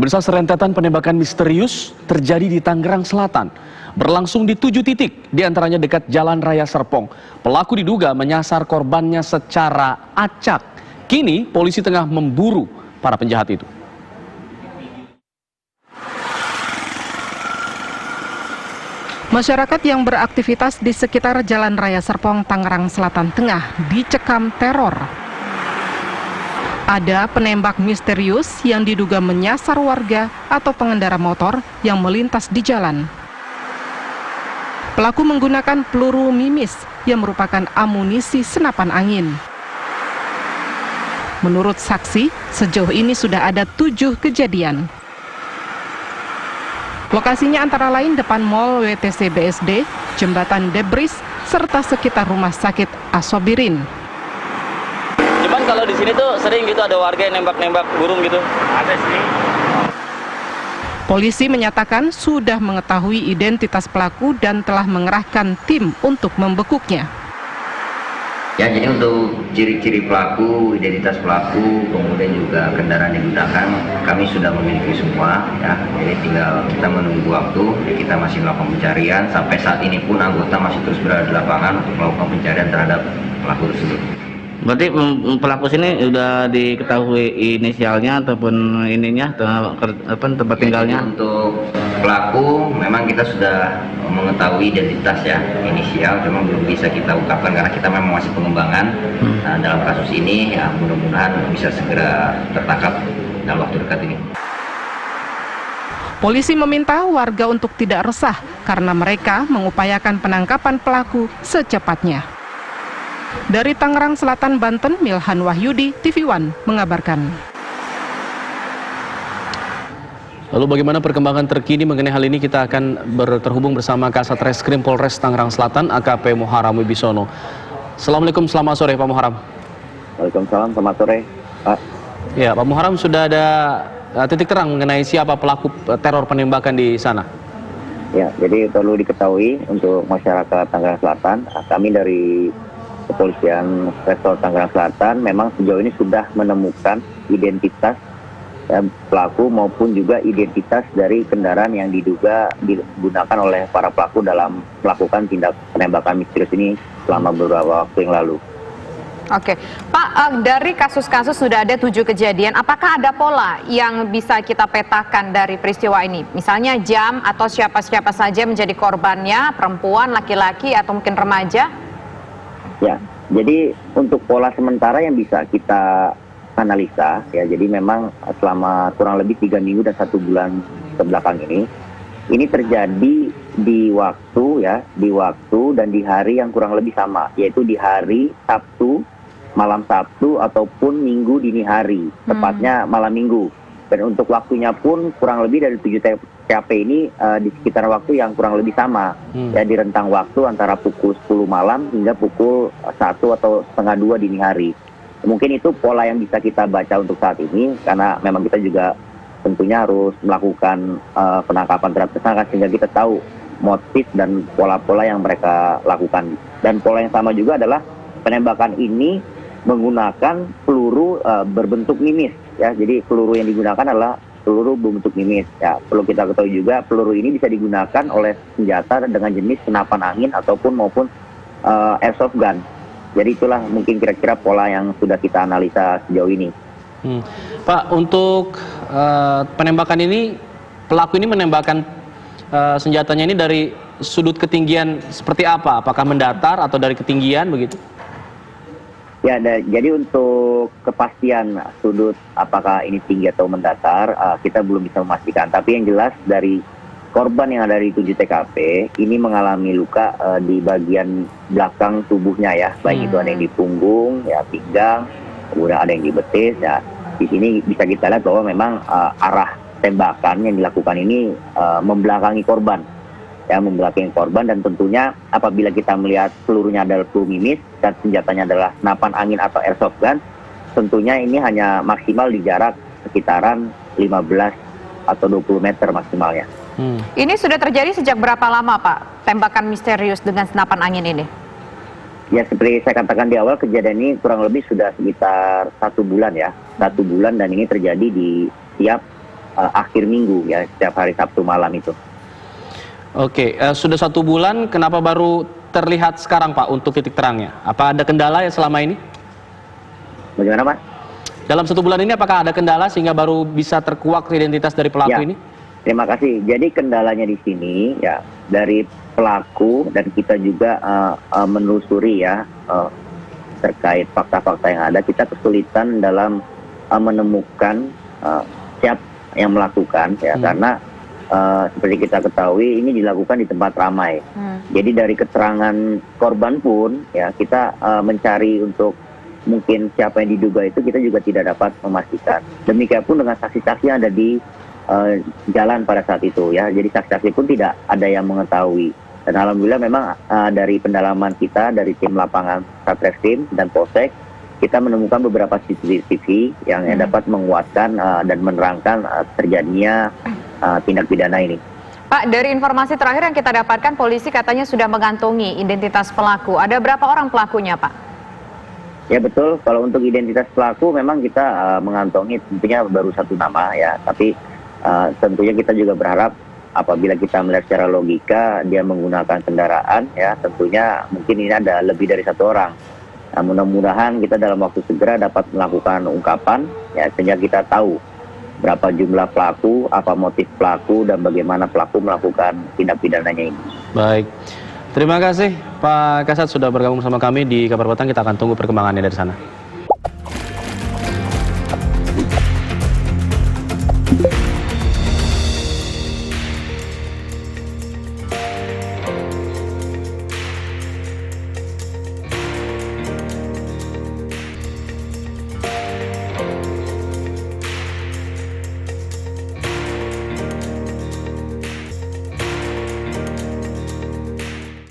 Pemirsa, serentetan penembakan misterius terjadi di Tangerang Selatan. Berlangsung di 7 titik, diantaranya dekat Jalan Raya Serpong. Pelaku diduga menyasar korbannya secara acak. Kini polisi tengah memburu para penjahat itu. Masyarakat yang beraktivitas di sekitar Jalan Raya Serpong, Tangerang Selatan Tengah dicekam teror. Ada penembak misterius yang diduga menyasar warga atau pengendara motor yang melintas di jalan. Pelaku menggunakan peluru mimis yang merupakan amunisi senapan angin. Menurut saksi, sejauh ini sudah ada 7 kejadian. Lokasinya antara lain depan Mall WTC BSD, Jembatan Debris, serta sekitar Rumah Sakit Asobirin. Cuman kalau di sini tuh sering gitu ada warga yang nembak-nembak burung gitu. Ada sih. Polisi menyatakan sudah mengetahui identitas pelaku dan telah mengerahkan tim untuk membekuknya. Ya, jadi untuk ciri-ciri pelaku, identitas pelaku, kemudian juga kendaraan yang digunakan, kami sudah memiliki semua. Ya, jadi tinggal kita menunggu waktu. Kita masih melakukan pencarian. Sampai saat ini pun anggota masih terus berada di lapangan untuk melakukan pencarian terhadap pelaku tersebut. Berarti pelaku sini sudah diketahui inisialnya ataupun ininya, tempat tinggalnya? Untuk pelaku memang kita sudah mengetahui identitas ya, inisial, cuma belum bisa kita ungkapkan karena kita memang masih pengembangan. Nah, dalam kasus ini ya mudah-mudahan bisa segera tertangkap dalam waktu dekat ini. Polisi meminta warga untuk tidak resah karena mereka mengupayakan penangkapan pelaku secepatnya. Dari Tangerang Selatan, Banten, Milhan Wahyudi, TV One mengabarkan. Lalu bagaimana perkembangan terkini mengenai hal ini, kita akan terhubung bersama Kasat Reskrim Polres Tangerang Selatan, AKP Muharam Wibisono. Assalamualaikum, selamat sore Pak Muharam. Waalaikumsalam, selamat sore Pak. Ya, Pak Muharam, sudah ada titik terang mengenai siapa pelaku teror penembakan di sana? Ya, jadi perlu diketahui untuk masyarakat Tangerang Selatan, kami dari Kepolisian Resor Tangerang Selatan memang sejauh ini sudah menemukan identitas pelaku maupun juga identitas dari kendaraan yang diduga digunakan oleh para pelaku dalam melakukan tindak penembakan misterius ini selama beberapa waktu yang lalu. Oke, Pak, dari kasus-kasus sudah ada 7 kejadian, apakah ada pola yang bisa kita petakan dari peristiwa ini? Misalnya jam atau siapa-siapa saja menjadi korbannya, perempuan, laki-laki, atau mungkin remaja? Ya, jadi untuk pola sementara yang bisa kita analisa, ya, jadi memang selama kurang lebih 3 minggu dan 1 bulan kebelakang ini terjadi di waktu dan di hari yang kurang lebih sama, yaitu di hari Sabtu, malam Sabtu ataupun Minggu dini hari, tepatnya malam Minggu. Dan untuk waktunya pun kurang lebih dari 7 TKP ini di sekitar waktu yang kurang lebih sama, ya, di rentang waktu antara pukul 10 malam hingga pukul 1 atau setengah 2 dini hari. Mungkin itu pola yang bisa kita baca untuk saat ini, karena memang kita juga tentunya harus melakukan penangkapan terhadap tersangka sehingga kita tahu motif dan pola-pola yang mereka lakukan. Dan pola yang sama juga adalah penembakan ini menggunakan peluru berbentuk mimis, ya. Jadi peluru yang digunakan adalah peluru berbentuk mimis, ya. Perlu kita ketahui juga peluru ini bisa digunakan oleh senjata dengan jenis senapan angin ataupun airsoft gun. Jadi itulah mungkin kira-kira pola yang sudah kita analisa sejauh ini. Pak, untuk penembakan ini, pelaku ini menembakkan senjatanya ini dari sudut ketinggian seperti apa? Apakah mendatar atau dari ketinggian begitu? Ya, jadi untuk kepastian sudut apakah ini tinggi atau mendatar, kita belum bisa memastikan. Tapi yang jelas dari korban yang ada di 7 TKP ini mengalami luka di bagian belakang tubuhnya, ya. Baik itu ada yang di punggung, ya, pinggang, kemudian ada yang di betis. Ya. Di sini bisa kita lihat bahwa memang arah tembakan yang dilakukan ini membelakangi korban. Ya, membelakangi korban, dan tentunya apabila kita melihat pelurunya adalah peluru mimis dan senjatanya adalah senapan angin atau airsoft gun, tentunya ini hanya maksimal di jarak sekitaran 15 atau 20 meter maksimalnya. Ini sudah terjadi sejak berapa lama, Pak, tembakan misterius dengan senapan angin ini? Ya, seperti saya katakan di awal, kejadian ini kurang lebih sudah sekitar 1 bulan, ya. 1 bulan, dan ini terjadi di tiap akhir minggu ya, setiap hari Sabtu malam itu. Oke, sudah 1 bulan, kenapa baru terlihat sekarang Pak untuk titik terangnya? Apa ada kendala ya selama ini? Bagaimana Pak? Dalam 1 bulan ini apakah ada kendala sehingga baru bisa terkuak identitas dari pelaku Ya. ini? Terima kasih. Jadi kendalanya di sini ya dari pelaku, dan kita juga menelusuri ya terkait fakta-fakta yang ada, kita kesulitan dalam menemukan siapa yang melakukan ya, karena seperti kita ketahui ini dilakukan di tempat ramai. Jadi dari keterangan korban pun ya kita mencari untuk mungkin siapa yang diduga itu, kita juga tidak dapat memastikan. Demikian pun dengan saksi-saksi yang ada di jalan pada saat itu ya. Jadi saksi-saksi pun tidak ada yang mengetahui. Dan alhamdulillah memang dari pendalaman kita dari tim lapangan Satreskrim dan Polsek, kita menemukan beberapa CCTV yang dapat menguatkan dan menerangkan terjadinya tindak pidana ini. Pak, dari informasi terakhir yang kita dapatkan, polisi katanya sudah mengantongi identitas pelaku. Ada berapa orang pelakunya, Pak? Ya betul, kalau untuk identitas pelaku memang kita mengantongi tentunya baru 1 nama ya, tapi tentunya kita juga berharap apabila kita melihat secara logika dia menggunakan kendaraan ya, tentunya mungkin ini ada lebih dari 1 orang. Nah, mudah-mudahan kita dalam waktu segera dapat melakukan ungkapan ya, sehingga kita tahu berapa jumlah pelaku, apa motif pelaku, dan bagaimana pelaku melakukan tindak pidananya ini. Baik, terima kasih Pak Kasat sudah bergabung bersama kami di Kabar Petang. Kita akan tunggu perkembangannya dari sana.